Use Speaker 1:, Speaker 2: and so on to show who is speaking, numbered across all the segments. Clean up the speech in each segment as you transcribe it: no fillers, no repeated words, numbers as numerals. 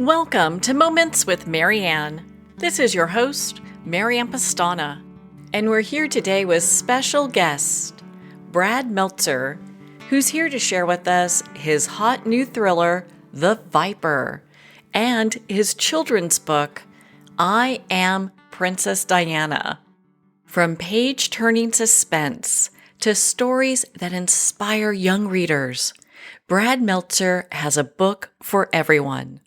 Speaker 1: Welcome to Moments with Marianne. This is your host, Marianne Pastana, and we're here today with special guest, Brad Meltzer, who's here to share with us his hot new thriller, The Viper, and his children's book, I Am Princess Diana. From page-turning suspense to stories that inspire young readers, Brad Meltzer has a book for everyone.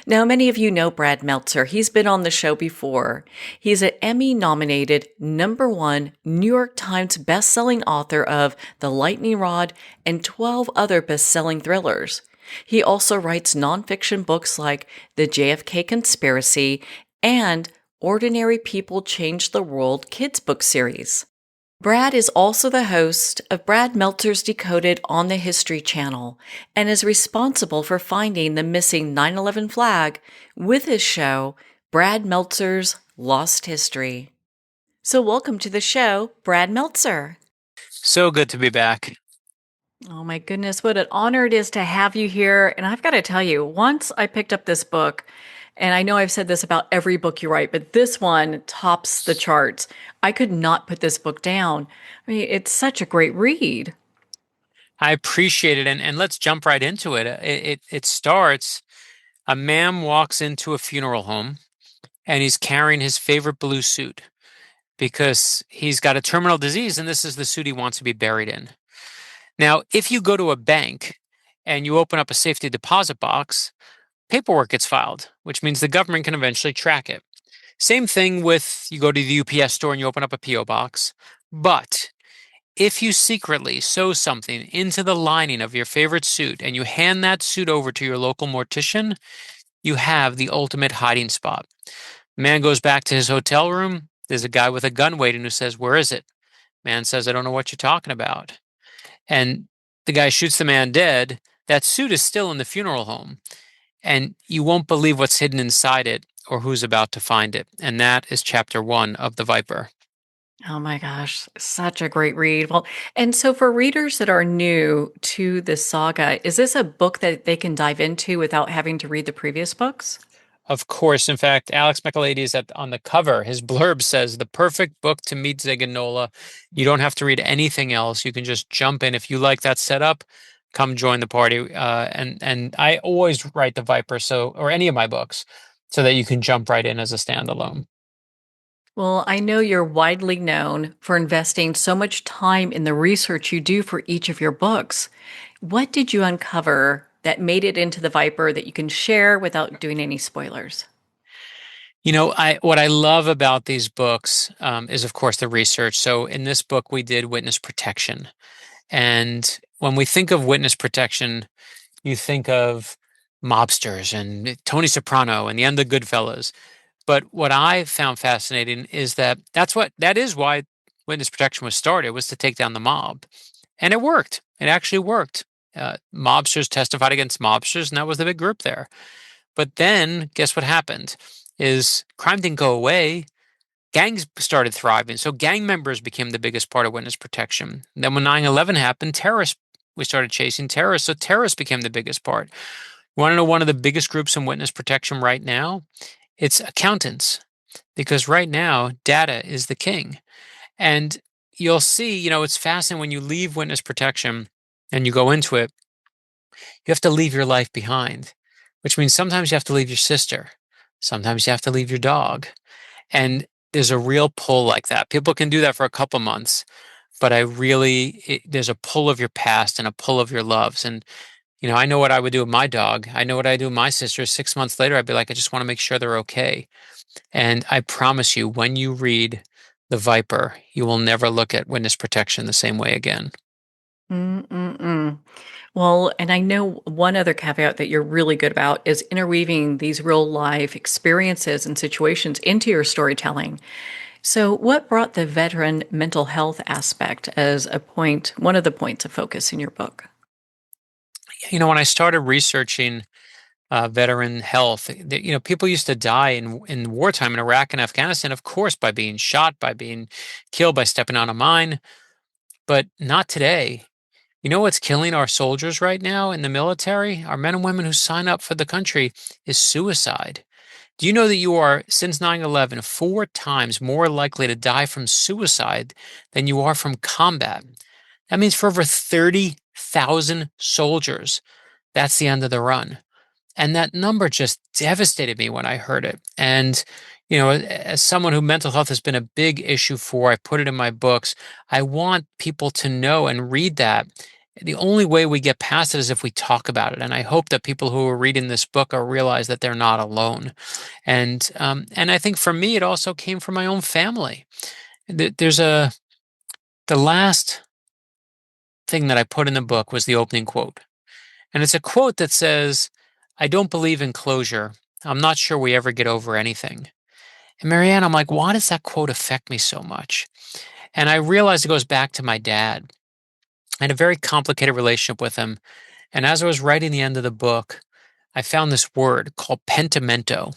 Speaker 1: Now, many of you know Brad Meltzer. He's been on the show before. He's an Emmy-nominated #1 New York Times bestselling author of The Lightning Rod and 12 other best-selling thrillers. He also writes nonfiction books like The JFK Conspiracy and Ordinary People Change the World kids book series. Brad is also the host of Brad Meltzer's Decoded on the History Channel and is responsible for finding the missing 9/11 flag with his show, Brad Meltzer's Lost History. So welcome to the show, Brad Meltzer.
Speaker 2: So good to be back.
Speaker 1: Oh my goodness, what an honor it is to have you here. And I've got to tell you, once I picked up this book, and I know I've said this about every book you write, but this one tops the charts. I could not put this book down. I mean, it's such a great read.
Speaker 2: I appreciate it. And let's jump right into it. It starts, a man walks into a funeral home and he's carrying his favorite blue suit because he's got a terminal disease and this is the suit he wants to be buried in. Now, if you go to a bank and you open up a safety deposit box, paperwork gets filed, which means the government can eventually track it. Same thing with you go to the UPS store and you open up a PO box. But if you secretly sew something into the lining of your favorite suit and you hand that suit over to your local mortician, you have the ultimate hiding spot. Man goes back to his hotel room. There's a guy with a gun waiting who says, "Where is it?" Man says, "I don't know what you're talking about." And the guy shoots the man dead. That suit is still in the funeral home. And you won't believe what's hidden inside it or who's about to find it. And that is chapter 1 of The Viper.
Speaker 1: Oh my gosh, such a great read. Well, and so for readers that are new to this saga, is this a book that they can dive into without having to read the previous books?
Speaker 2: Of course, in fact, Alex Michaelides on the cover, his blurb says, "The perfect book to meet Ziganola. You don't have to read anything else. You can just jump in. If you like that setup, come join the party." And I always write The Viper, or any of my books, so that you can jump right in as a standalone.
Speaker 1: Well, I know you're widely known for investing so much time in the research you do for each of your books. What did you uncover that made it into the Viper that you can share without doing any spoilers?
Speaker 2: You know, what I love about these books is, of course, the research. So in this book, we did witness protection. And when we think of witness protection, you think of mobsters and Tony Soprano and the end of Goodfellas. But what I found fascinating is that is why witness protection was started, was to take down the mob. And it worked. It actually worked. Mobsters testified against mobsters, and that was the big group there. But then guess what happened is crime didn't go away. Gangs started thriving. So gang members became the biggest part of witness protection. And then when 9/11 happened, we started chasing terrorists. So terrorists became the biggest part. You want to know one of the biggest groups in witness protection right now? It's accountants, because right now data is the king. And you'll see, it's fascinating when you leave witness protection and you go into it, you have to leave your life behind, which means sometimes you have to leave your sister. Sometimes you have to leave your dog. And there's a real pull like that. People can do that for a couple months, but there's a pull of your past and a pull of your loves. And, I know what I would do with my dog. I know what I do with my sister. 6 months later, I'd be like, I just want to make sure they're okay. And I promise you, when you read The Viper, you will never look at witness protection the same way again.
Speaker 1: Mm-mm-mm. Well, and I know one other caveat that you're really good about is interweaving these real life experiences and situations into your storytelling. So, what brought the veteran mental health aspect as one of the points of focus in your book?
Speaker 2: When I started researching veteran health, people used to die in wartime in Iraq and Afghanistan, of course, by being shot, by being killed, by stepping on a mine, but not today. You know what's killing our soldiers right now in the military? Our men and women who sign up for the country is suicide. Do you know that you are, since 9/11, 4 times more likely to die from suicide than you are from combat? That means for over 30,000 soldiers, that's the end of the run. And that number just devastated me when I heard it. And, as someone who mental health has been a big issue for, I put it in my books. I want people to know and read that. The only way we get past it is if we talk about it. And I hope that people who are reading this book are realize that they're not alone. And I think for me, it also came from my own family. There's the last thing that I put in the book was the opening quote. And it's a quote that says, "I don't believe in closure. I'm not sure we ever get over anything." And Marianne, I'm like, why does that quote affect me so much? And I realized it goes back to my dad. I had a very complicated relationship with him. And as I was writing the end of the book, I found this word called pentimento.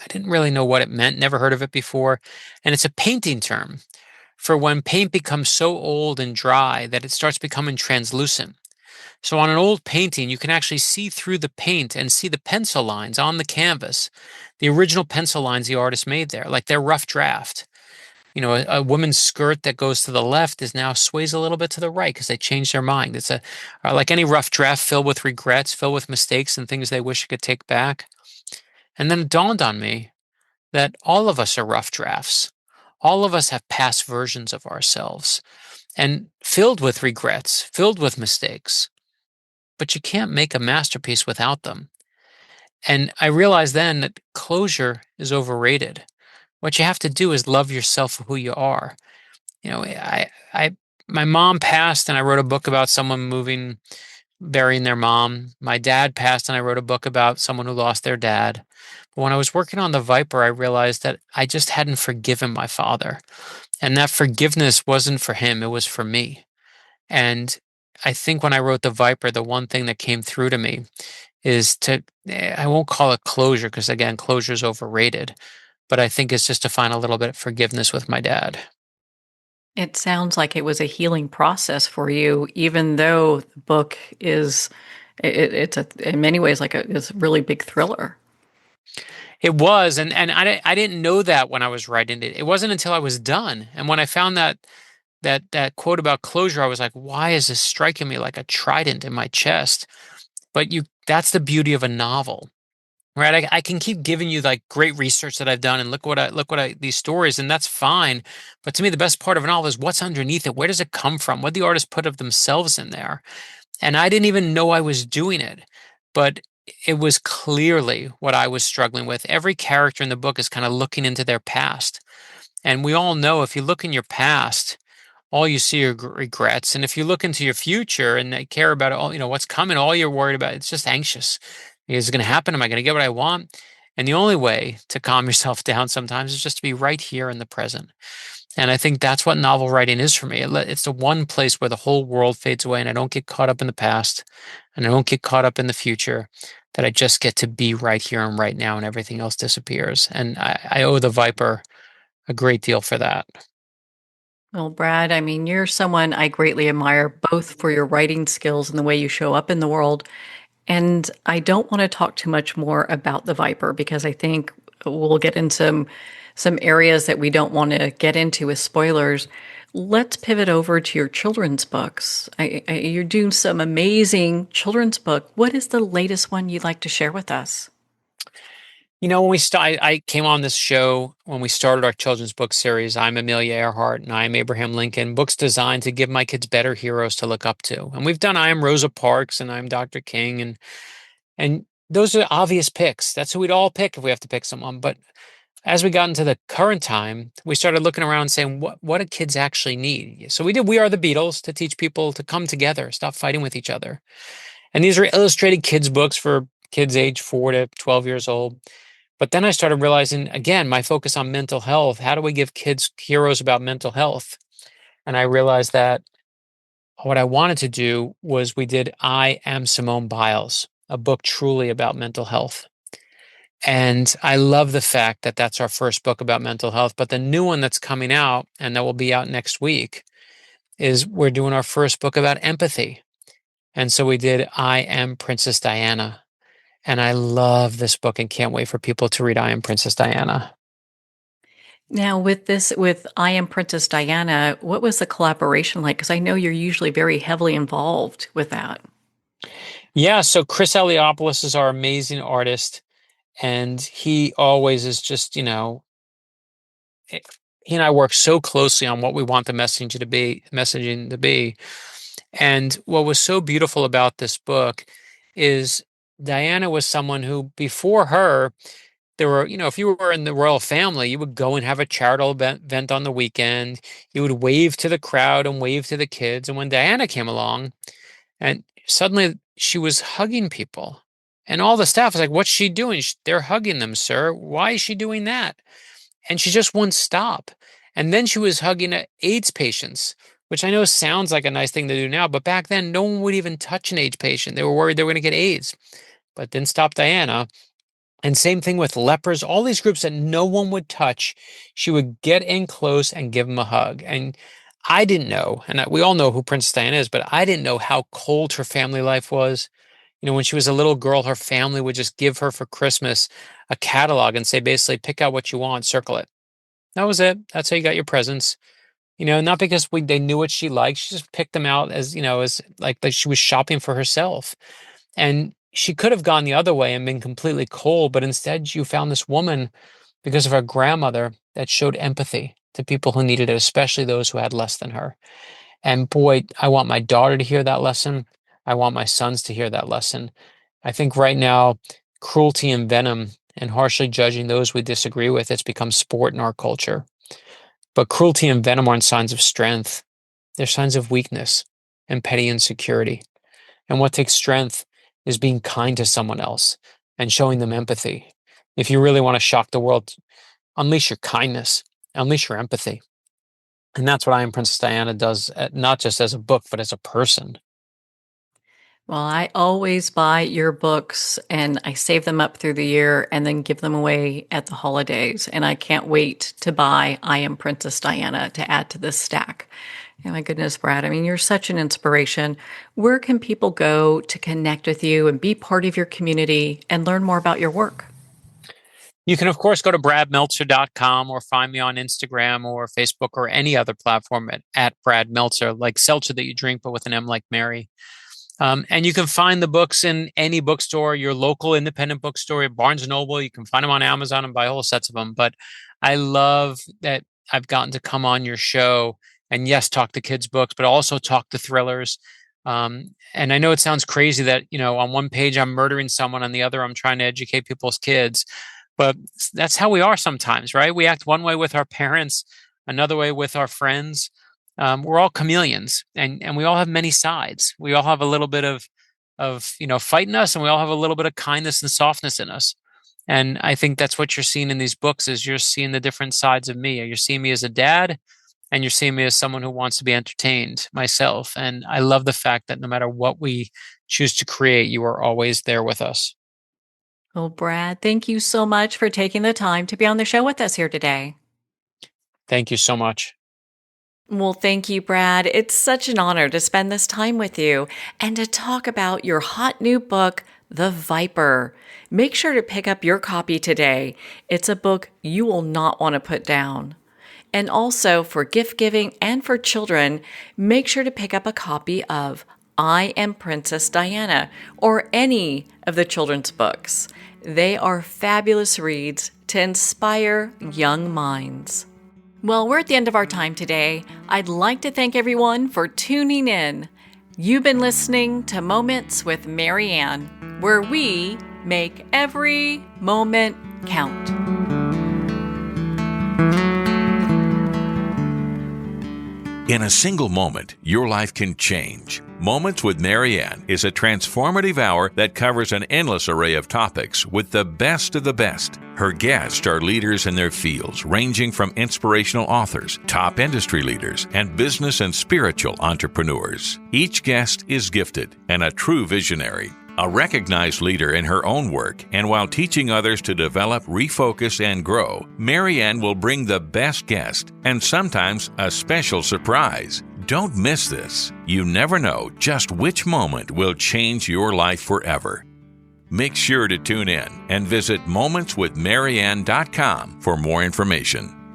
Speaker 2: I didn't really know what it meant, never heard of it before. And it's a painting term for when paint becomes so old and dry that it starts becoming translucent. So on an old painting, you can actually see through the paint and see the pencil lines on the canvas, the original pencil lines the artist made there, like their rough draft. A woman's skirt that goes to the left is now sways a little bit to the right because they changed their mind. It's like any rough draft filled with regrets, filled with mistakes and things they wish they could take back. And then it dawned on me that all of us are rough drafts. All of us have past versions of ourselves and filled with regrets, filled with mistakes. But you can't make a masterpiece without them. And I realized then that closure is overrated. What you have to do is love yourself for who you are. My mom passed and I wrote a book about someone burying their mom. My dad passed and I wrote a book about someone who lost their dad. But when I was working on The Viper, I realized that I just hadn't forgiven my father. And that forgiveness wasn't for him, it was for me. And I think when I wrote The Viper, the one thing that came through to me is I won't call it closure because again, closure is overrated, but I think it's just to find a little bit of forgiveness with my dad.
Speaker 1: It sounds like it was a healing process for you, even though the book is it's in many ways it's a really big thriller.
Speaker 2: It was, and I didn't know that when I was writing it. It wasn't until I was done, and when I found that quote about closure, I was like, why is this striking me like a trident in my chest? But that's the beauty of a novel. Right. I can keep giving you like great research that I've done and these stories, and that's fine. But to me, the best part of a novel is what's underneath it. Where does it come from? What the artist put of themselves in there? And I didn't even know I was doing it, but it was clearly what I was struggling with. Every character in the book is kind of looking into their past. And we all know if you look in your past, all you see are regrets. And if you look into your future and care about all, what's coming, all you're worried about, it's just anxious. Is it going to happen? Am I going to get what I want? And the only way to calm yourself down sometimes is just to be right here in the present. And I think that's what novel writing is for me. It's the one place where the whole world fades away and I don't get caught up in the past and I don't get caught up in the future, that I just get to be right here and right now and everything else disappears. And I owe The Viper a great deal for that.
Speaker 1: Well, Brad, I mean, you're someone I greatly admire both for your writing skills and the way you show up in the world. And I don't want to talk too much more about the Viper because I think we'll get into some areas that we don't want to get into with spoilers. Let's pivot over to your children's books. You're doing some amazing children's book. What is the latest one you'd like to share with us?
Speaker 2: When I came on this show when we started our children's book series. I'm Amelia Earhart and I'm Abraham Lincoln. Books designed to give my kids better heroes to look up to. And we've done I Am Rosa Parks and I'm Dr. King, and those are obvious picks. That's who we'd all pick if we have to pick someone. But as we got into the current time, we started looking around and saying, what do kids actually need? So we did We Are the Beatles to teach people to come together, stop fighting with each other. And these are illustrated kids books for kids age 4 to 12 years old. But then I started realizing, again, my focus on mental health. How do we give kids heroes about mental health? And I realized that what I wanted to do was we did I Am Simone Biles, a book truly about mental health. And I love the fact that that's our first book about mental health. But the new one that's coming out and that will be out next week is we're doing our first book about empathy. And so we did I Am Princess Diana. And I love this book and can't wait for people to read I Am Princess Diana.
Speaker 1: Now, with I Am Princess Diana, what was the collaboration like? Because I know you're usually very heavily involved with that.
Speaker 2: Yeah, so Chris Eliopoulos is our amazing artist, and he always is just, eh, he and I work so closely on what we want the messaging to be. And what was so beautiful about this book is Diana was someone who, before her, there were, if you were in the royal family, you would go and have a charitable event on the weekend. You would wave to the crowd and wave to the kids. And when Diana came along, and suddenly she was hugging people, and all the staff was like, "What's she doing? They're hugging them, sir. Why is she doing that?" And she just wouldn't stop. And then she was hugging AIDS patients, which I know sounds like a nice thing to do now, but back then no one would even touch an AIDS patient. They were worried they were going to get AIDS. But it didn't stop Diana. And same thing with lepers, all these groups that no one would touch. She would get in close and give them a hug. And I didn't know, and we all know who Princess Diana is, but I didn't know how cold her family life was. When she was a little girl, her family would just give her for Christmas a catalog and say, basically, pick out what you want, circle it. That was it. That's how you got your presents. Not because they knew what she liked. She just picked them out as like she was shopping for herself. And she could have gone the other way and been completely cold, but instead you found this woman because of her grandmother that showed empathy to people who needed it, especially those who had less than her. And boy, I want my daughter to hear that lesson. I want my sons to hear that lesson. I think right now, cruelty and venom and harshly judging those we disagree with, it's become sport in our culture. But cruelty and venom aren't signs of strength. They're signs of weakness and petty insecurity. And what takes strength is being kind to someone else and showing them empathy. If you really want to shock the world, unleash your kindness, unleash your empathy. And that's what I Am Princess Diana does, not just as a book, but as a person.
Speaker 1: Well, I always buy your books and I save them up through the year and then give them away at the holidays. And I can't wait to buy I Am Princess Diana to add to this stack. Oh my goodness, Brad. I mean, you're such an inspiration. Where can people go to connect with you and be part of your community and learn more about your work?
Speaker 2: You can, of course, go to bradmeltzer.com or find me on Instagram or Facebook or any other platform at Brad Meltzer, like seltzer that you drink, but with an M like Mary. And you can find the books in any bookstore, your local independent bookstore, Barnes and Noble. You can find them on Amazon and buy whole sets of them. But I love that I've gotten to come on your show and yes, talk to kids' books, but also talk to thrillers. And I know it sounds crazy that, on one page I'm murdering someone, on the other I'm trying to educate people's kids. But that's how we are sometimes, right? We act one way with our parents, another way with our friends. We're all chameleons, and we all have many sides. We all have a little bit of fight in us, and we all have a little bit of kindness and softness in us. And I think that's what you're seeing in these books is you're seeing the different sides of me. You're seeing me as a dad, and you're seeing me as someone who wants to be entertained myself. And I love the fact that no matter what we choose to create, you are always there with us.
Speaker 1: Well, Brad, thank you so much for taking the time to be on the show with us here today.
Speaker 2: Thank you so much.
Speaker 1: Well, thank you, Brad. It's such an honor to spend this time with you and to talk about your hot new book, The Viper. Make sure to pick up your copy today. It's a book you will not want to put down. And also for gift giving and for children, make sure to pick up a copy of I Am Princess Diana or any of the children's books. They are fabulous reads to inspire young minds. Well, we're at the end of our time today. I'd like to thank everyone for tuning in. You've been listening to Moments with Mary Ann, where we make every moment count.
Speaker 3: In a single moment, your life can change. Moments with Mary Ann is a transformative hour that covers an endless array of topics with the best of the best. Her guests are leaders in their fields, ranging from inspirational authors, top industry leaders, and business and spiritual entrepreneurs. Each guest is gifted and a true visionary. A recognized leader in her own work, and while teaching others to develop, refocus, and grow, Mary Ann will bring the best guest and sometimes a special surprise. Don't miss this. You never know just which moment will change your life forever. Make sure to tune in and visit momentswithmarianne.com for more information.